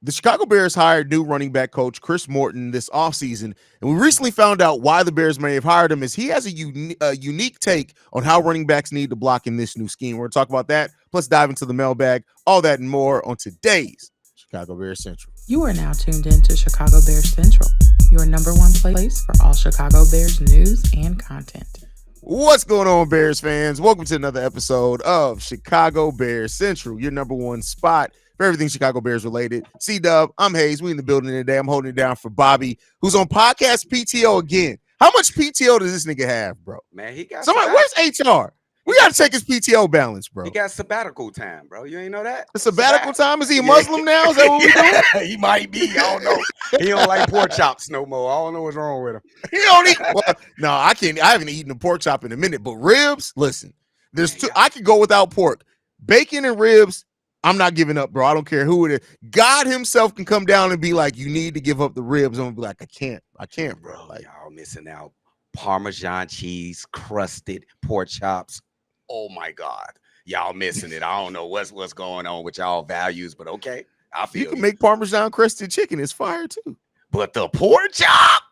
The Chicago Bears hired new running back coach Chris Morton this offseason, and we recently found out why the Bears may have hired him is he has a unique take on how running backs need to block in this new scheme. We're going to talk about that, plus dive into the mailbag, all that and more on today's Chicago Bears Central. You are now tuned in to Chicago Bears Central, your number one place for all Chicago Bears news and content. What's going on, Bears fans? Welcome to another episode of Chicago Bears Central, your number one spot for everything Chicago Bears related. C-Dudd, I'm Haize. We in the building today. I'm holding it down for Bobby, who's on podcast PTO again. How much PTO does this nigga have, bro? Man, he got somebody. Where's HR? We got to check his PTO balance, bro. He got sabbatical time, bro. You ain't know that? A sabbatical time? Is he a Muslim now? Is that what we doing? He might be. I don't know. He don't like pork chops no more. I don't know what's wrong with him. He don't eat. Well, no, I can't. I haven't eaten a pork chop in a minute. But ribs, listen, there's two. I could go without pork. Bacon and ribs, I'm not giving up, bro. I don't care who it is. God himself can come down and be like, you need to give up the ribs. I'm gonna be like, I can't, bro. Like, y'all missing out. Parmesan cheese, crusted pork chops. Oh my God, y'all missing it. I don't know what's going on with y'all values, but okay, I feel you can make Parmesan crusted chicken. It's fire too. But the pork chop,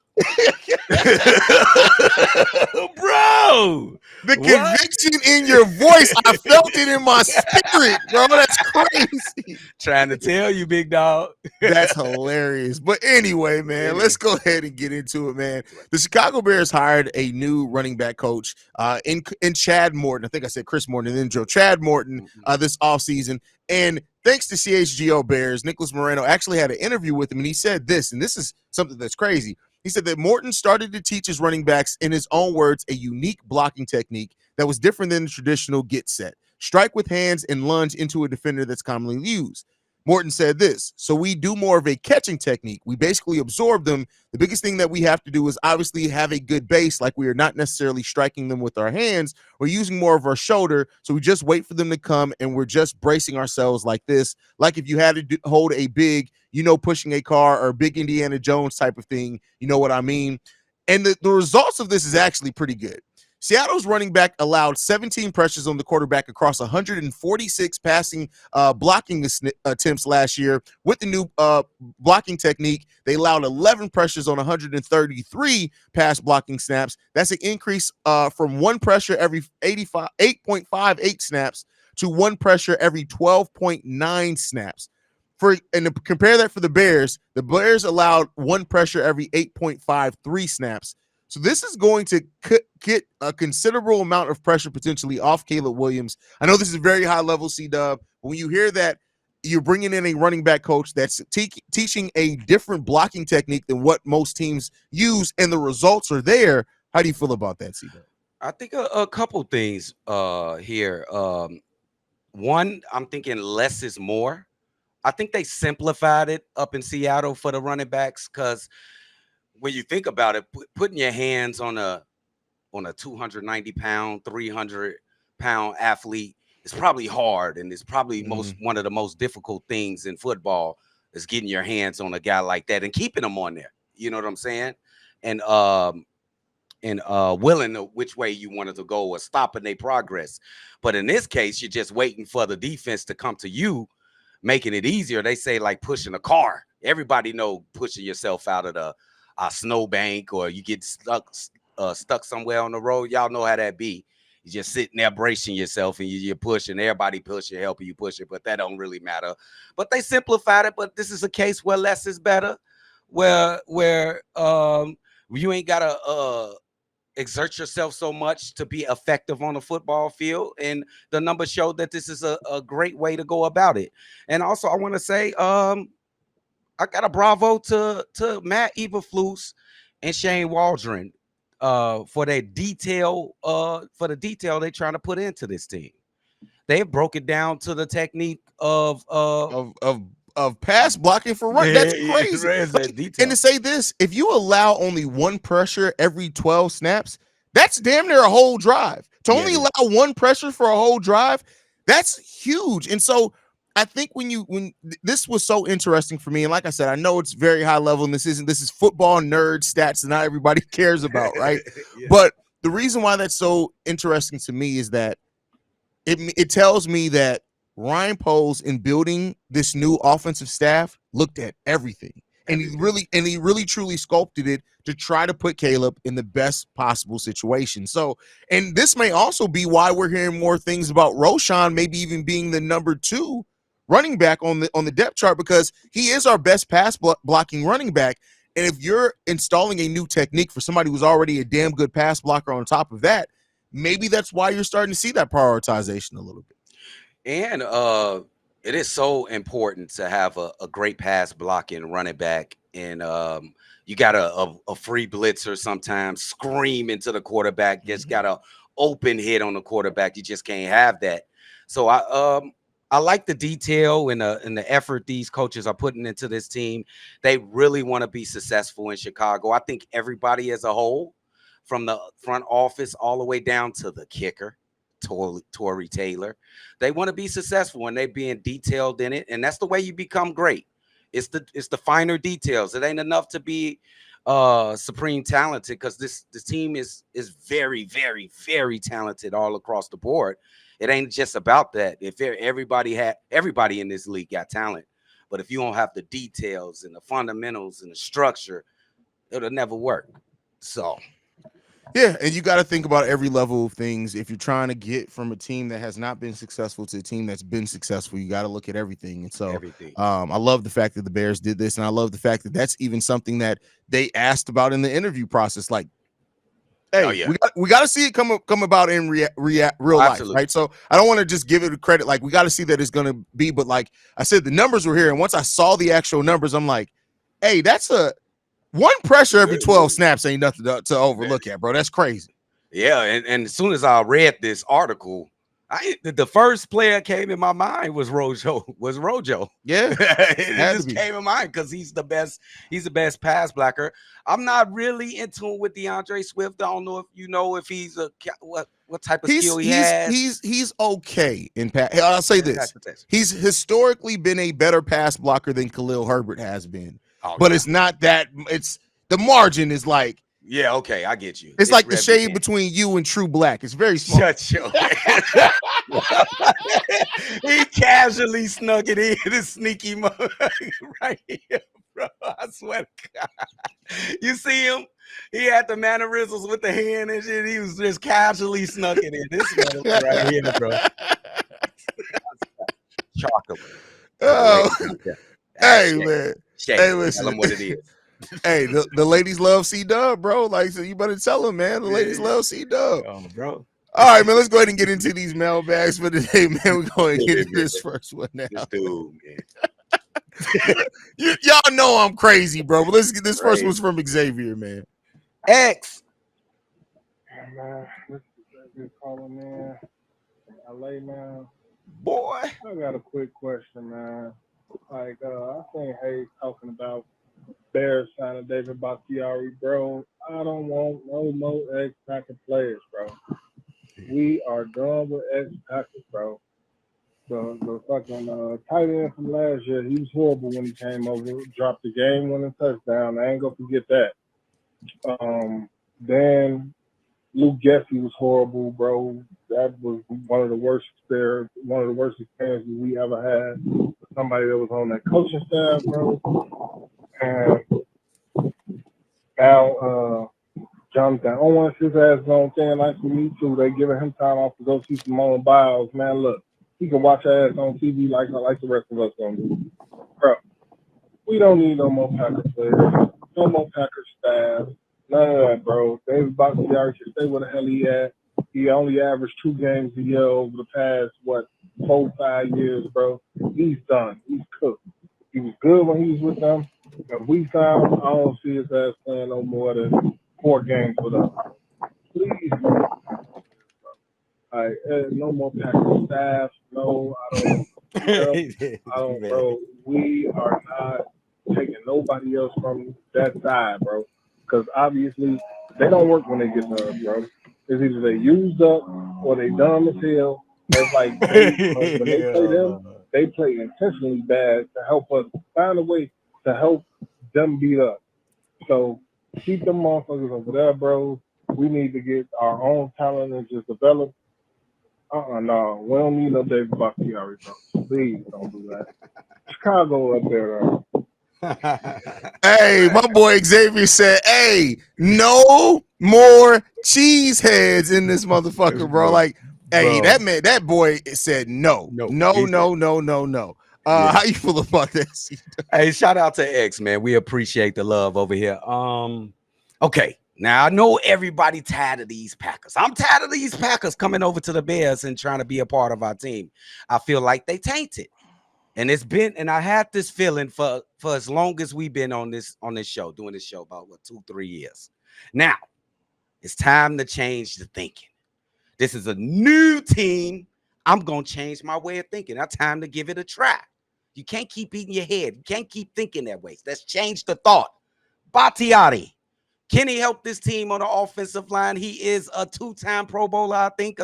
bro, the conviction in your voice, I felt it in my spirit, bro. That's crazy. Trying to tell you, big dog. That's hilarious. But anyway, man, let's go ahead and get into it, man. The Chicago Bears hired a new running back coach in Chad Morton. I think I said Chris Morton and then Joe. Chad Morton this offseason. And thanks to CHGO Bears, Nicholas Moreno actually had an interview with him, and he said this, and this is something that's crazy. He said that Morton started to teach his running backs, in his own words, a unique blocking technique that was different than the traditional get set. Strike with hands and lunge into a defender that's commonly used. Morton said this, so we do more of a catching technique. We basically absorb them. The biggest thing that we have to do is obviously have a good base, like we are not necessarily striking them with our hands. We're using more of our shoulder, so we just wait for them to come, and we're just bracing ourselves like this. Like if you had to hold a big, pushing a car or a big Indiana Jones type of thing, you know what I mean? And the results of this is actually pretty good. Seattle's running back allowed 17 pressures on the quarterback across 146 passing blocking attempts last year. With the new blocking technique, they allowed 11 pressures on 133 pass blocking snaps. That's an increase from one pressure every 8.58 snaps to one pressure every 12.9 snaps. And to compare that for the Bears allowed one pressure every 8.53 snaps. So this is going to get a considerable amount of pressure potentially off Caleb Williams. I know this is very high level, C-Dubb, but when you hear that you're bringing in a running back coach that's teaching a different blocking technique than what most teams use, and the results are there, how do you feel about that, C-Dubb? I think a couple things here. One, I'm thinking less is more. I think they simplified it up in Seattle for the running backs because when you think about it, putting your hands on a 290-pound, 300-pound athlete is probably hard, and it's probably one of the most difficult things in football is getting your hands on a guy like that and keeping him on there. You know what I'm saying? And willing which way you wanted to go or stopping their progress. But in this case, you're just waiting for the defense to come to you, making it easier. They say like pushing a car. Everybody know pushing yourself out of the snowbank, or you get stuck somewhere on the road. Y'all know how that be. You're just sitting there bracing yourself, and you're pushing. Everybody pushing, helping you push it, but that don't really matter. But they simplified it. But this is a case where less is better, where you ain't gotta exert yourself so much to be effective on the football field. And the numbers show that this is a great way to go about it. And also, I want to say, I got a bravo to Matt Eberflus and Shane Waldron for their detail, for the detail they're trying to put into this team. They've broken down to the technique of pass blocking for run. That's crazy. And to say this, if you allow only one pressure every 12 snaps, that's damn near a whole drive. To only allow one pressure for a whole drive, that's huge. And so I think when this was so interesting for me, and like I said, I know it's very high level, and this is football nerd stats that not everybody cares about, right? But the reason why that's so interesting to me is that it tells me that Ryan Poles, in building this new offensive staff, looked at everything. And he really truly sculpted it to try to put Caleb in the best possible situation. So, and this may also be why we're hearing more things about Roshan maybe even being the number 2 running back on the depth chart, because he is our best pass blocking running back. And if you're installing a new technique for somebody who's already a damn good pass blocker on top of that, maybe that's why you're starting to see that prioritization a little bit. And it is so important to have a great pass blocking running back. And you got a free blitzer sometimes scream into the quarterback, just got a open hit on the quarterback. You just can't have that. So I like the detail and the effort these coaches are putting into this team. They really want to be successful in Chicago. I think everybody as a whole, from the front office all the way down to the kicker, Tory Taylor, they want to be successful and they being detailed in it. And that's the way you become great. It's the finer details. It ain't enough to be supreme talented, because this team is very, very, very talented all across the board. It ain't just about that. If everybody in this league got talent, but if you don't have the details and the fundamentals and the structure, it'll never work. So yeah, and you got to think about every level of things. If you're trying to get from a team that has not been successful to a team that's been successful, you got to look at everything. And so I love the fact that the Bears did this, and I love the fact that that's even something that they asked about in the interview process. Like, hey, we got to see it come about in real life, right? So I don't want to just give it a credit. Like, we got to see that it's going to be. But like I said, the numbers were here, and once I saw the actual numbers, I'm like, hey, that's one pressure every 12 snaps ain't nothing to overlook at, bro. That's crazy. Yeah, and as soon as I read this article, the first player came in my mind was Rojo. Yeah, it just came in mind because he's the best. He's the best pass blocker. I'm not really in tune with DeAndre Swift. I don't know if you know if he's what type of skill he has. He's okay in pass. I'll say this: he's historically been a better pass blocker than Khalil Herbert has been. But it's not that. It's the margin is like. Yeah, okay, I get you. It's like the shade between you and True Black. It's very small. Shut your He casually snuck it in, this sneaky mug right here, bro. I swear to God. You see him? He had the mannerisms with the hand and shit. He was just casually snuck it in. This motherfucker right here, bro. Chocolate. Oh, hey, man. Hey, listen. Tell him what it is. Hey, the ladies love C-Dudd, bro. Like, so you better tell them, man. The ladies love C-Dudd. Bro. All right, man. Let's go ahead and get into these mailbags for today, man. We're going to get into this first one now. This dude, man. Y'all know I'm crazy, bro. But let's get this first one's from Xavier, man. X. Man, this is a caller, man. LA, man. Boy. I got a quick question, man. Like, I seen Haize talking about Bears signing David Bakhtiari, bro. I don't want no more ex-Packer players, bro. We are done with ex-Packers, bro. The fucking tight end from last year, he was horrible when he came over, dropped the game-winning touchdown. I ain't gonna forget that. Then Luke Gessie was horrible, bro. That was one of the worst experiences we ever had with somebody that was on that coaching staff, bro. And now Jonathan Owens, his ass is on thin like for me too. They giving him time off to go see Simone Biles. Man, look, he can watch her ass on TV like the rest of us gonna do. Bro, we don't need no more Packer players, no more Packer staff, none of that, bro. David Bakhtiari should stay where the hell he at. He only averaged 2 games a year over the past 4-5 years, bro. He's done. He's cooked. He was good when he was with them. If we sign him, I don't see his ass playing no more than 4 games with us. Please, bro. No more Packer staff. No, I don't, bro. We are not taking nobody else from that side, bro. Because obviously they don't work when they get done, bro. It's either they used up or they dumb as hell. It's like when they play them, they play intentionally bad to help us find a way to help them beat us. So keep them motherfuckers over there, bro. We need to get our own talent and just develop No. We don't need no David Bakhtiari, bro. Please don't do that. Chicago up there, though. Hey, my boy Xavier said, "Hey, no more cheeseheads in this motherfucker, bro." Like, hey, that boy said no. Yeah. How you feel about this? Hey, shout out to X, man. We appreciate the love over here. Okay. Now I know everybody tired of these Packers. I'm tired of these Packers coming over to the Bears and trying to be a part of our team. I feel like they tainted. And I had this feeling for as long as we've been on this show, doing this show about 2-3 years. Now, it's time to change the thinking. This is a new team. I'm gonna change my way of thinking. Now, time to give it a try. You can't keep eating your head. You can't keep thinking that way. Let's change the thought. Bakhtiari, can he help this team on the offensive line? He is a 2-time Pro Bowler, I think.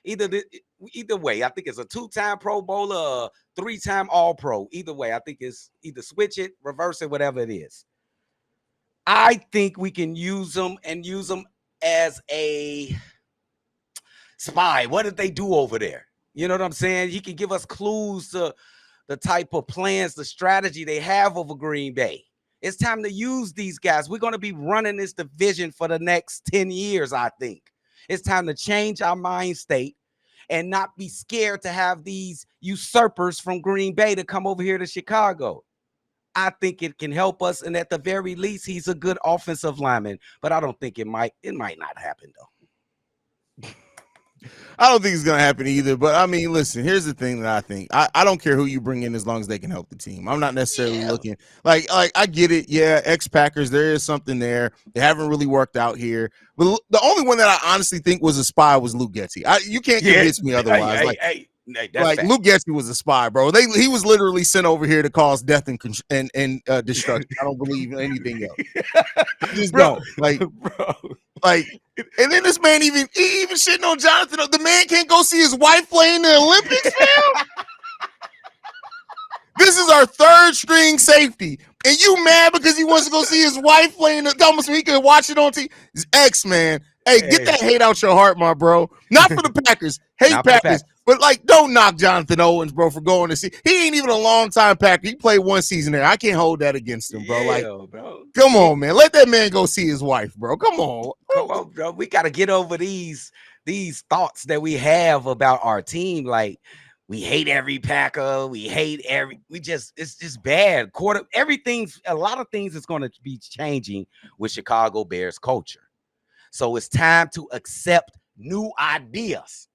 Either way, I think it's a 2-time Pro Bowler, 3-time All-Pro. Either way, I think it's either switch it, reverse it, whatever it is. I think we can use them as a spy. What did they do over there? You know what I'm saying? He can give us clues to the type of plans, the strategy they have over Green Bay. It's time to use these guys. We're going to be running this division for the next 10 years, I think. It's time to change our mind state and not be scared to have these usurpers from Green Bay to come over here to Chicago. I think it can help us, and at the very least, he's a good offensive lineman. But I don't think it might not happen, though. I don't think it's gonna happen either. But I mean, listen, here's the thing that I think. I don't care who you bring in as long as they can help the team. I'm not necessarily looking like I get it. Yeah, ex-Packers, there is something there. They haven't really worked out here. But the only one that I honestly think was a spy was Luke Getty. You can't convince me otherwise. Luke Getty was a spy, bro. He was literally sent over here to cause death and destruction. I don't believe in anything else. I just don't bro. And then this man even shitting on Jonathan. The man can't go see his wife play in the Olympics, man. This is our third string safety, and you mad because he wants to go see his wife play in the almost so he can watch it on TV. His ex, man. Hey, get that hate out your heart, my bro. Not for the Packers. Hate Packers. But don't knock Jonathan Owens, bro, for going to see. He ain't even a long time Packer. He played one season there. I can't hold that against him, bro. Bro. Come on, man. Let that man go see his wife, bro. Come on, bro. We got to get over these thoughts that we have about our team. Like, we hate every Packer. It's just bad. A lot of things is going to be changing with Chicago Bears culture. So it's time to accept new ideas.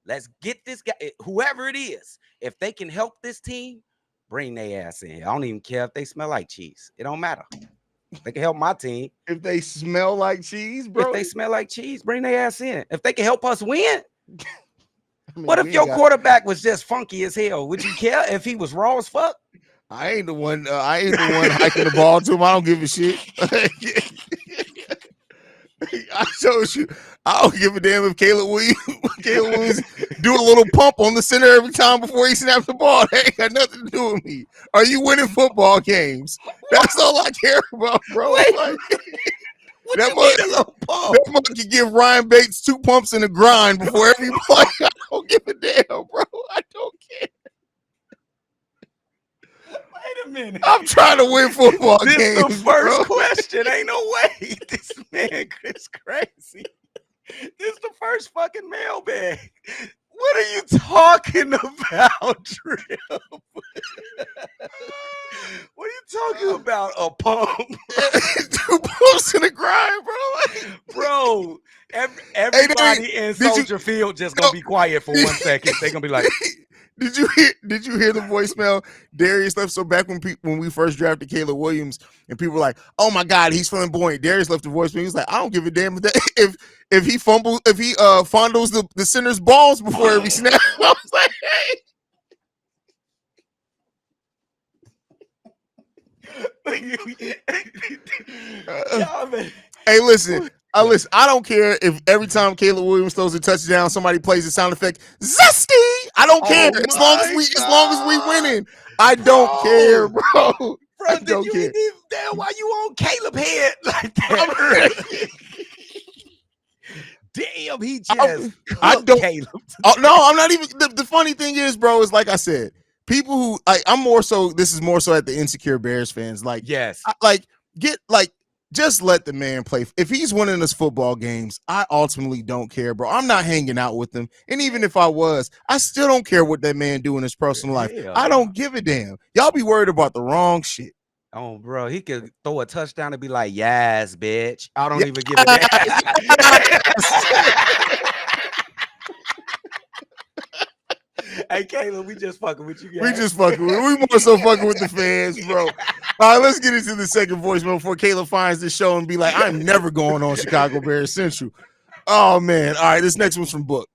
Let's get this guy, whoever it is, if they can help this team, bring their ass in. I don't even care if they smell like cheese. It don't matter. They can help my team. If they smell like cheese, bro. If they smell like cheese, bring their ass in. If they can help us win. What if your quarterback was just funky as hell? Would you care if he was raw as fuck? I ain't the one hiking the ball to him. I don't give a shit. I told you, I don't give a damn if Caleb Williams do a little pump on the center every time before he snaps the ball. That ain't got nothing to do with me. Are you winning football games? That's all I care about, bro. That monkey can give Ryan Bates 2 pumps in the grind before every play. I don't give a damn, bro. I don't care. Wait a minute. I'm trying to win football games. This is the first question. Ain't no way. This man is crazy. This is the first fucking mailbag. What are you talking about, Trip? What are you talking about? A pump? 2 pumps in the grind, bro. Bro, everybody in Soldier Field just gonna be quiet for 1 second. They're gonna be like, Did you hear the voicemail Darius left? So back when we first drafted Caleb Williams, and people were like, "Oh my God, he's flamboyant." Darius left the voicemail. He was like, "I don't give a damn if he fondles the center's balls before every snap." I was like, "Hey, listen." I don't care if every time Caleb Williams throws a touchdown, somebody plays the sound effect, "Zesty." I don't care as long as we winning. I don't care, bro. Bro, why you on Caleb head like that? Damn, he just I cooked don't. Caleb. Oh, no, I'm not even. The funny thing is, bro, is like I said, people who I'm more so. This is more so at the insecure Bears fans. Like, Yes. Just let the man play. If he's winning us football games, I ultimately don't care, bro. I'm not hanging out with him. And even if I was, I still don't care what that man do in his personal life. I don't give a damn. Y'all be worried about the wrong shit. Oh, bro, he could throw a touchdown and be like, yes, bitch. I don't Yeah. even give a damn. Hey, Caleb, we just fucking with you guys. We just fucking with. We more so fucking with the fans, bro. All right, let's get into the second voicemail before Caleb finds this show and be like, I'm never going on Chicago Bears Central. Oh, man. All right, this next one's from Book.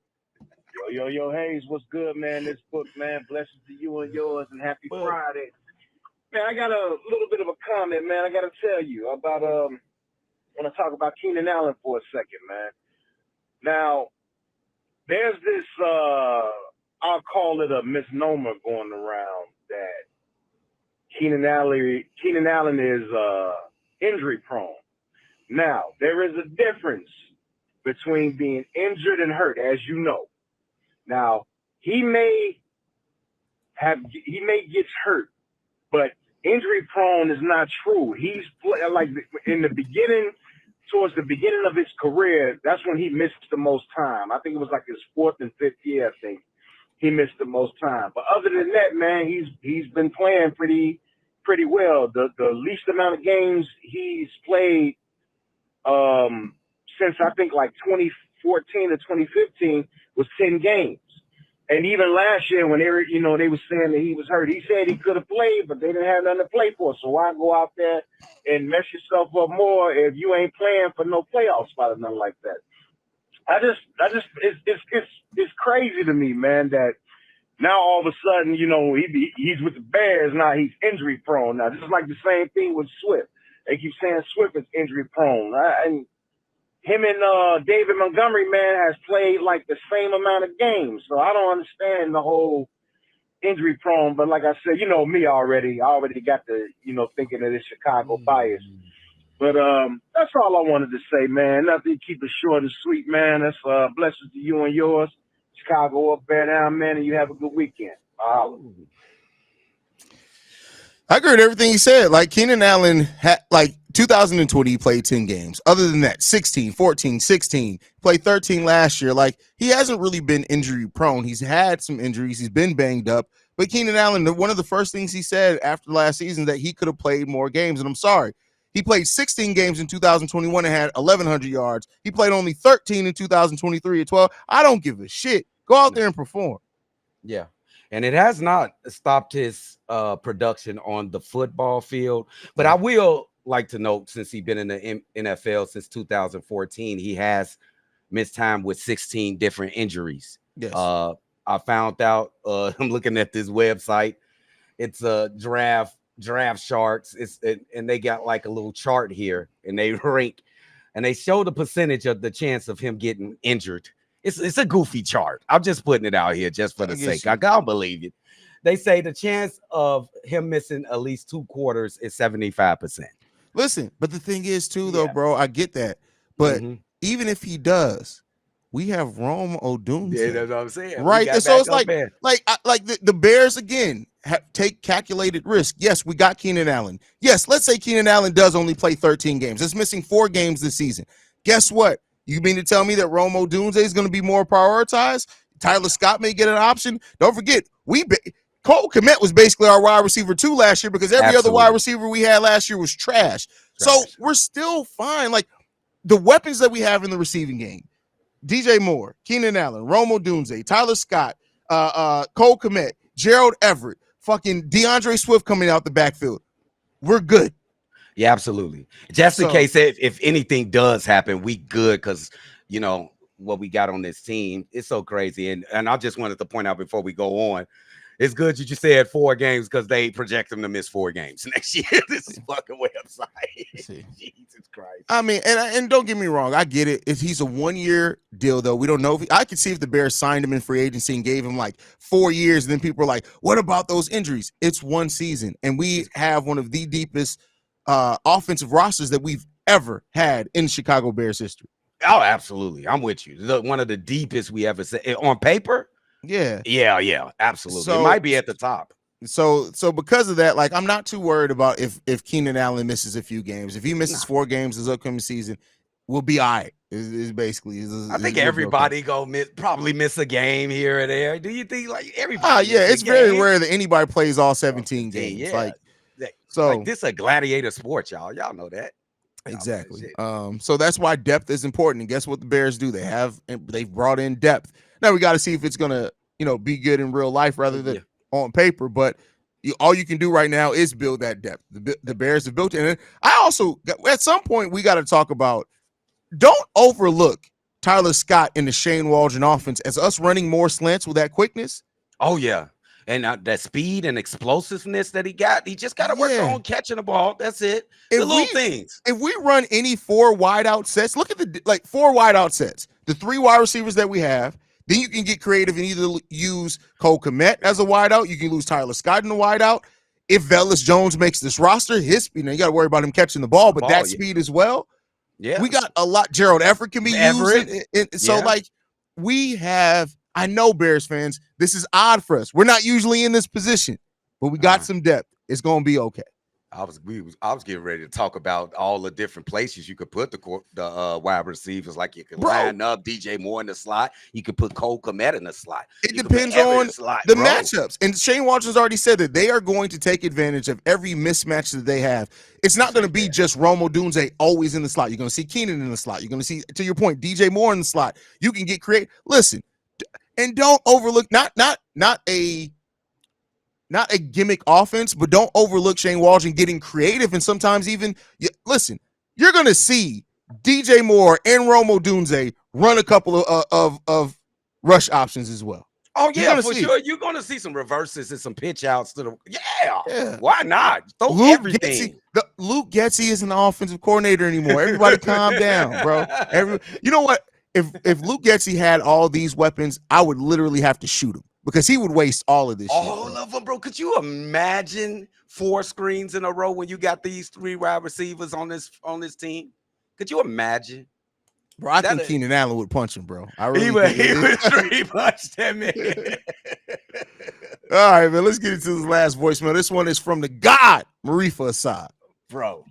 Yo, Haize, what's good, man? This Book, man. Blessings to you and yours, and happy Friday. Man, I got a little bit of a comment, man. I got to tell you about, I want to talk about Keenan Allen for a second, man. Now, there's this, I'll call it a misnomer going around that Keenan Allen is injury prone. Now, there is a difference between being injured and hurt, as you know. Now, he may get hurt, but injury prone is not true. He's like in the beginning, towards the beginning of his career, that's when he missed the most time. I think it was like his 4th and 5th year, I think. He missed the most time. But other than that, man, he's been playing pretty well. The least amount of games he's played since I think like 2014 or 2015 was 10 games. And even last year when they were saying that he was hurt, he said he could have played, but they didn't have nothing to play for. So why go out there and mess yourself up more if you ain't playing for no playoff spot or nothing like that? It's crazy to me, man, that now all of a sudden, he's with the Bears. Now he's injury prone. Now this is like the same thing with Swift. They keep saying Swift is injury prone. And him and David Montgomery, man, has played like the same amount of games. So I don't understand the whole injury prone. But like I said, you know me already. I already got the, thinking of this Chicago bias. But that's all I wanted to say, man. Nothing, keep it short and sweet, man. That's blessings to you and yours. Chicago up, bear down, man, and you have a good weekend. I agree with everything he said. Like Keenan Allen had 2020 he played 10 games. Other than that, 16, 14, 16, played 13 last year. Like he hasn't really been injury prone. He's had some injuries. He's been banged up. But Keenan Allen, one of the first things he said after last season that he could have played more games. And I'm sorry. He played 16 games in 2021 and had 1,100 yards. He played only 13 in 2023 at 12. I don't give a shit. Go out there and perform. Yeah. And it has not stopped his production on the football field. But I will like to note, since he's been in the NFL since 2014, he has missed time with 16 different injuries. Yes. I found out, I'm looking at this website. It's a draft sharks. And they got like a little chart here, and they rank, and they show the percentage of the chance of him getting injured. It's a goofy chart. I'm just putting it out here just for the sake. I can't believe it. They say the chance of him missing at least 2 quarters is 75%. Listen, but the thing is too, though, bro, I get that. But even if he does, we have Rome Odunze. Yeah, that's what I'm saying. Right. And so it's like the Bears again take calculated risk. Yes, we got Keenan Allen. Yes, let's say Keenan Allen does only play 13 games. It's missing 4 games this season. Guess what? You mean to tell me that Rome Odunze is going to be more prioritized? Tyler Scott may get an option. Don't forget, Cole Kmet was basically our wide receiver 2 last year because every other wide receiver we had last year was trash. So we're still fine. Like the weapons that we have in the receiving game, DJ Moore, Keenan Allen, Rome Odunze, Tyler Scott, Cole Kmet, Gerald Everett, fucking DeAndre Swift coming out the backfield. We're good. Yeah, absolutely. Just in case if anything does happen, we good, because what we got on this team is so crazy. And I just wanted to point out before we go on, it's good you said 4 games because they project them to miss 4 games next year. This is fucking website. Jesus Christ. I mean, and don't get me wrong, I get it. If he's a 1-year deal, though, we don't know if I could see if the Bears signed him in free agency and gave him like 4 years, and then people are like, what about those injuries? It's 1 season, and we have one of the deepest offensive rosters that we've ever had in Chicago Bears history. Oh, absolutely. I'm with you. One of the deepest we ever said on paper. Yeah. Yeah, absolutely. So it might be at the top. So because of that, like I'm not too worried about if Keenan Allen misses a few games. If he misses 4 games this upcoming season, we'll be all right. Is basically. I think everybody probably miss a game here or there. Do you think like everybody? Yeah, it's very rare that anybody plays all 17 games. Yeah. So like this is a gladiator sport, y'all. Y'all know that. Exactly. So that's why depth is important. And guess what the Bears do? They've brought in depth. Now we got to see if it's gonna, be good in real life rather than on paper. But all you can do right now is build that depth. The Bears have built it. And I also, at some point, we got to talk about. Don't overlook Tyler Scott in the Shane Waldron offense as us running more slants with that quickness. Oh yeah. And that speed and explosiveness that he got, he just got to work on catching the ball. That's it. The little things. If we run any 4 wide out sets, look at the 4 wide out sets. The 3 wide receivers that we have, then you can get creative and either use Cole Kmet as a wide out. You can lose Tyler Scott in the wide out. If Velus Jones makes this roster, his speed, now you got to worry about him catching the ball, but that speed as well. Yeah, we got a lot. Gerald Everett can be used. So we have. I know Bears fans, this is odd for us. We're not usually in this position, but we got some depth. It's gonna be okay. I was getting ready to talk about all the different places you could put the wide receivers. Like you could line up DJ Moore in the slot. You could put Cole Kmet in the slot. It depends on the matchups. And Shane Waldron's already said that they are going to take advantage of every mismatch that they have. It's not going to be just Rome Odunze always in the slot. You're going to see Keenan in the slot. You're going to see, to your point, DJ Moore in the slot. You can get creative. Listen, and don't overlook not a gimmick offense, but don't overlook Shane Waldron getting creative and sometimes even listen. You're gonna see DJ Moore and Rome Odunze run a couple of rush options as well. Oh yeah, for sure. You're gonna see some reverses and some pitch outs to the yeah. Why not? Throw everything. Luke Getsy isn't the offensive coordinator anymore. Everybody calm down, bro. You know what? If Luke Getsy had all these weapons, I would literally have to shoot him because he would waste all of this. All of them, bro. Could you imagine 4 screens in a row when you got these 3 wide receivers on this team? Could you imagine? Bro, I think Keenan Allen would punch him, bro. He would straight punch that man. All right, man. Let's get into this last voicemail. This one is from the God, Marifa Assad. Bro.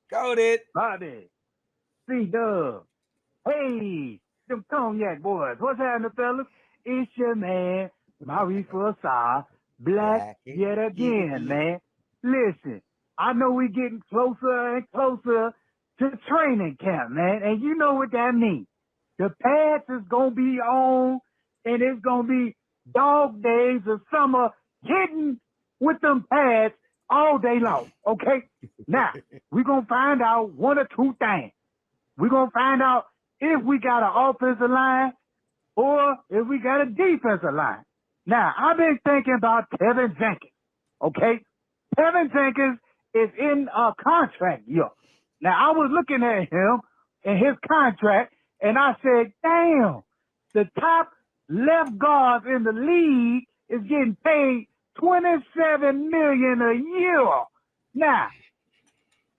Go it. Bobby. C-Dudd. Hey, them cognac boys. What's happening, fellas? It's your man, Marifa Assad, black yet again, man. Listen, I know we're getting closer and closer to training camp, man, and you know what that means. The pads is going to be on, and it's going to be dog days of summer hitting with them pads all day long, okay? Now, we're going to find out 1 or 2 things. We're going to find out if we got an offensive line or if we got a defensive line. Now, I've been thinking about Tevin Jenkins, okay? Tevin Jenkins is in a contract year. Now, I was looking at him and his contract, and I said, damn, the top left guards in the league is getting paid $27 million a year. Now,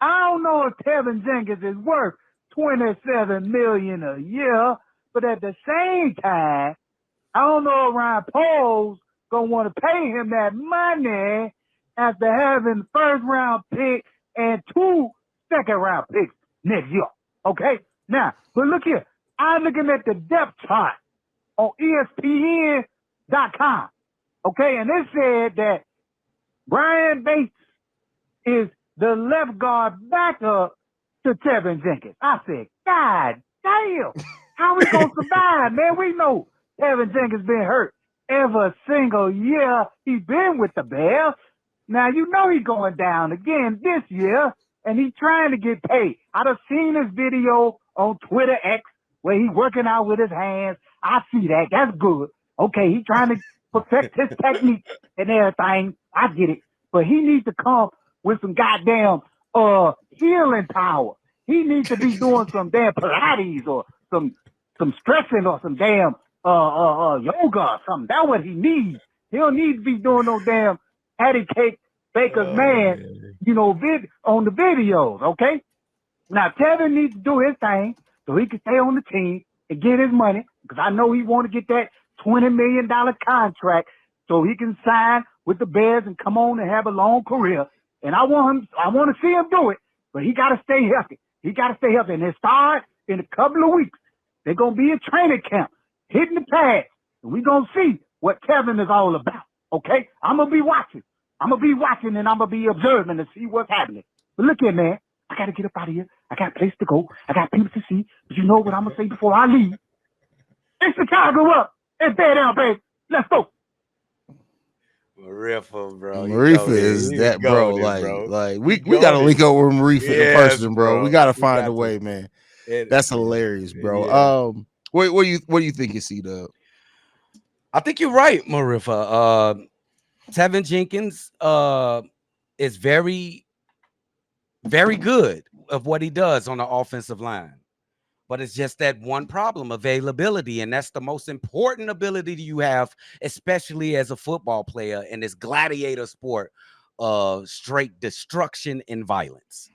I don't know if Tevin Jenkins is worth $27 million a year, but at the same time, I don't know if Ryan Poles gonna want to pay him that money after having first-round pick and 2 second-round picks next year. Okay? Now, but look here. I'm looking at the depth chart on ESPN.com. Okay? And it said that Brian Bates is the left guard backup to Tevin Jenkins. I said, God damn, how we gonna survive, man? We know Tevin Jenkins been hurt every single year he's been with the Bears. Now, you know he's going down again this year, and he's trying to get paid. I done seen his video on Twitter X where he's working out with his hands. I see that. That's good. Okay, he's trying to perfect his technique and everything. I get it. But he needs to come with some goddamn healing power. He needs to be doing some damn Pilates or some stretching or some damn yoga or something. That's what he needs. He don't need to be doing no damn patty cake baker's man, you know, on the videos, okay? Now, Tevin needs to do his thing, so he can stay on the team and get his money, because I know he want to get that $20 million contract so he can sign with the Bears and come on and have a long career. And I want to see him do it, but he got to stay healthy. He got to stay healthy. And it starts in a couple of weeks. They're going to be in training camp, hitting the pads, and we're going to see what Kevin is all about, okay? I'm going to be watching. and I'm going to be observing to see what's happening. But look here, man. I got to get up out of here. I got a place to go. I got people to see. But you know what I'm going to say before I leave? It's Chicago up. It's bear down, baby. Let's go. Marifa, bro. Marifa is that, bro. Like we gotta link up with Marifa in person, bro. We gotta find a way, man. That's hilarious, bro. Yeah. What do you think you see, Doug? I think you're right, Marifa. Tevin Jenkins is very, very good of what he does on the offensive line. But it's just that one problem, availability. And that's the most important ability you have, especially as a football player in this gladiator sport of straight destruction and violence.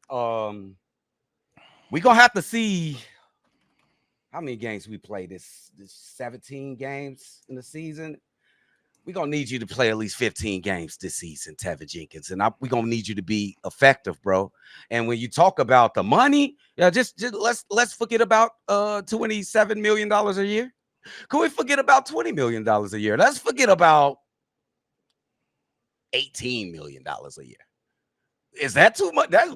We're going to have to see how many games we play this 17 games in the season. We're going to need you to play at least 15 games this season, Tevin Jenkins. And we're going to need you to be effective, bro. And when you talk about the money, just let's forget about $27 million a year. Can we forget about $20 million a year? Let's forget about $18 million a year. Is that too much? I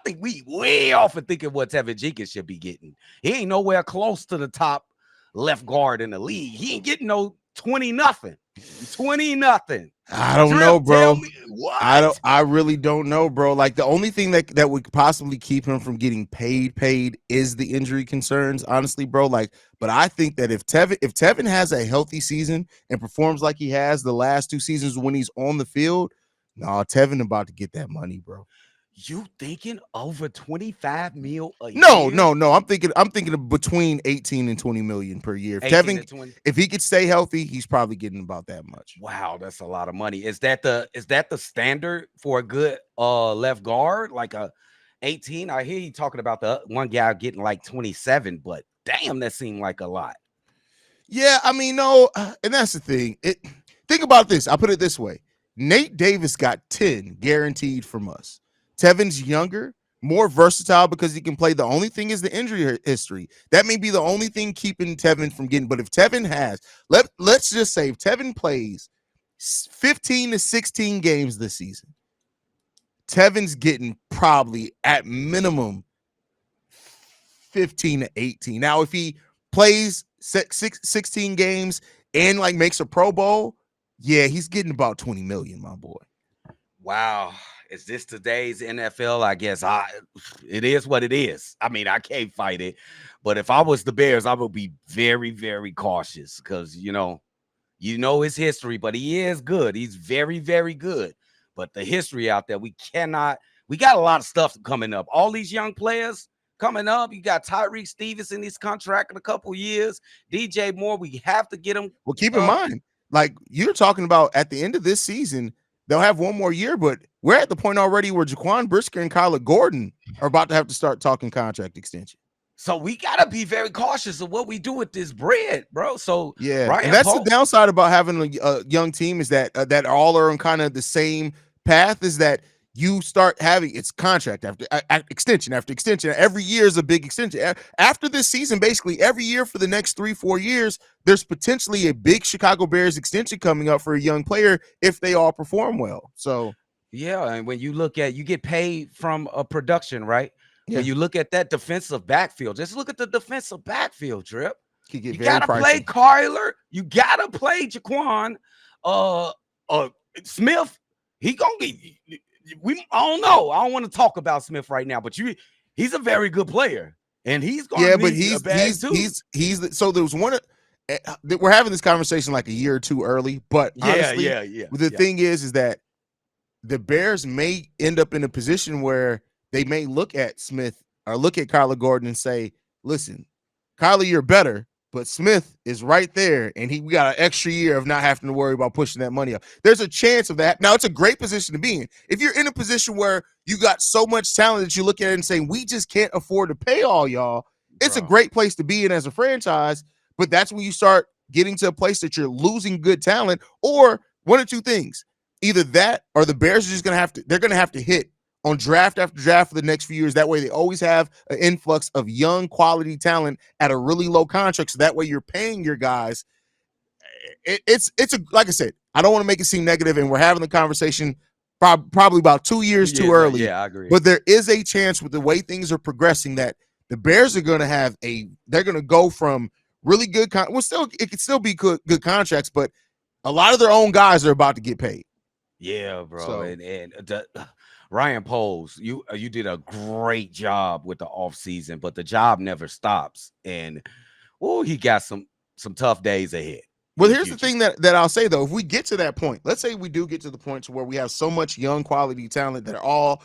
think we way off of thinking what Tevin Jenkins should be getting. He ain't nowhere close to the top left guard in the league. He ain't getting no 20-0. 20-0. I don't know, bro. I really don't know, bro. Like the only thing that would possibly keep him from getting paid is the injury concerns, honestly, bro. Like, but I think that if Tevin has a healthy season and performs like he has the last 2 seasons when he's on the field, Tevin about to get that money, bro. You thinking over 25 mil a year? No. I'm thinking of between 18 and 20 million per year. If he could stay healthy, he's probably getting about that much. Wow, that's a lot of money. Is that the standard for a good left guard? Like a 18? I hear you talking about the one guy getting like 27, but damn, that seemed like a lot. Yeah, I mean, no, and that's the thing. Think about this. I'll put it this way. Nate Davis got 10 guaranteed from us. Tevin's younger, more versatile because he can play. The only thing is the injury history. That may be the only thing keeping Tevin from getting. But if Tevin has, let's just say if Tevin plays 15 to 16 games this season, Tevin's getting probably at minimum 15 to 18. Now, if he plays 16 games and like makes a Pro Bowl, yeah, he's getting about 20 million, my boy. Wow. Is this today's NFL? I guess it is what it is. I mean, I can't fight it. But if I was the Bears, I would be very, very cautious because, you know his history, but he is good. He's very, very good. But the history out there, we got a lot of stuff coming up. All these young players coming up. You got Tyreek Stevens in his contract in a couple years. DJ Moore, we have to get him. Well, keep in mind, like you're talking about at the end of this season, they'll have one more year, but we're at the point already where Jaquan Brisker and Kyler Gordon are about to have to start talking contract extension. So we got to be very cautious of what we do with this bread, bro. So yeah, and that's the downside about having a young team is that that all are on kind of the same path is that you start having it's contract after extension after extension. Every year is a big extension. After this season, basically every year for the next 3-4 years, there's potentially a big Chicago Bears extension coming up for a young player if they all perform well. So yeah, and when you look at you get paid from a production, right? Yeah. When you look at that defensive backfield, just look at the defensive backfield, Drip. You gotta play Kyler, you gotta play Jaquan, Smith. He gonna be. I don't know. I don't want to talk about Smith right now, but he's a very good player, and he's going. Yeah, but he's so there was one. We're having this conversation like a year or two early, but honestly, the thing is that the Bears may end up in a position where they may look at Smith or look at Kyler Gordon and say, "Listen, Kyler, you're better, But Smith is right there, and we got an extra year of not having to worry about pushing that money up. There's a chance of that. Now, it's a great position to be in. If you're in a position where you got so much talent that you look at it and say, we just can't afford to pay all y'all, it's a great place to be in as a franchise. But that's when you start getting to a place that you're losing good talent, or one of two things. Either that or the Bears are just going to have to hit on draft after draft for the next few years. That way they always have an influx of young quality talent at a really low contract. So that way you're paying your guys. It's like I said, I don't want to make it seem negative, and we're having the conversation probably about 2 years too early. Yeah, I agree. But there is a chance with the way things are progressing that the Bears are going to they're going to go from really good, it could still be good contracts, but a lot of their own guys are about to get paid. Yeah, bro. So, and Ryan Poles, you did a great job with the offseason, but the job never stops. And he got some tough days ahead. Well, here's the thing that I'll say, though. If we get to that point, let's say we do get to the point to where we have so much young quality talent that all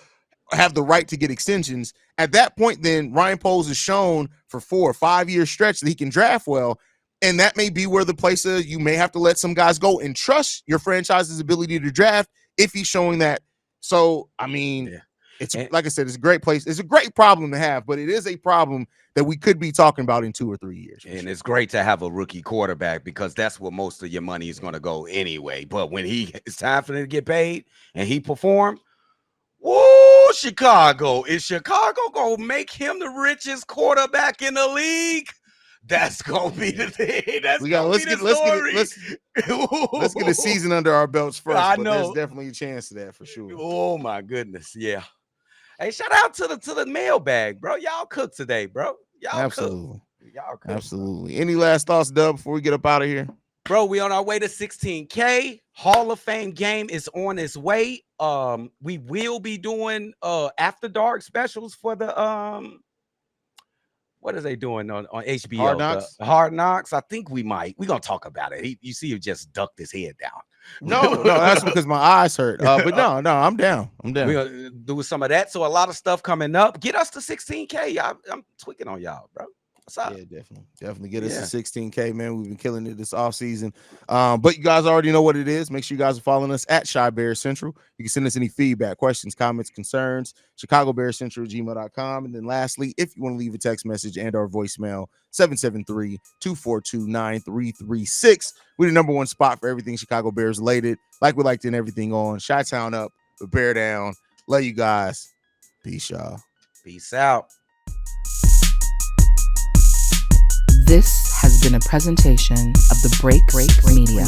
have the right to get extensions. At that point, then Ryan Poles is shown for 4 or 5 year stretch that he can draft well. And that may be where the place is. You may have to let some guys go and trust your franchise's ability to draft if he's showing that. So, I mean, it's like I said, it's a great place. It's a great problem to have, but it is a problem that we could be talking about in 2 or 3 years. And it's great to have a rookie quarterback because that's where most of your money is going to go anyway. But when it's time for him to get paid and he performed, Chicago. Is Chicago going to make him the richest quarterback in the league? That's gonna be the thing. Let's get a season under our belts first. I know there's definitely a chance of that for sure. Oh my goodness, yeah. Hey, shout out to the mailbag, bro. Y'all cooked today, bro. Y'all absolutely, y'all cooked. Absolutely. Any last thoughts, Dub, before we get up out of here? Bro, we on our way to 16K. Hall of Fame game is on its way. We will be doing after dark specials for the what are they doing on HBO? Hard Knocks? Hard Knocks. I think we're gonna talk about it. You see him just ducked his head down. No, that's because my eyes hurt. But no, I'm down. We're gonna do some of that. So a lot of stuff coming up. Get us to 16K. Y'all, I'm tweaking on y'all, bro. What's up? Yeah, definitely get us to 16K, man. We've been killing it this offseason. But you guys already know what it is. Make sure you guys are following us at Shy Bears Central. You can send us any feedback, questions, comments, concerns, ChicagoBearsCentral@gmail.com. And then lastly, if you want to leave a text message and our voicemail, 773-242-9336. We're the number one spot for everything Chicago Bears related. Like we like to end everything on. Chi-Town up, but Bear down. Love you guys. Peace, y'all. Peace out. This has been a presentation of the Break Media.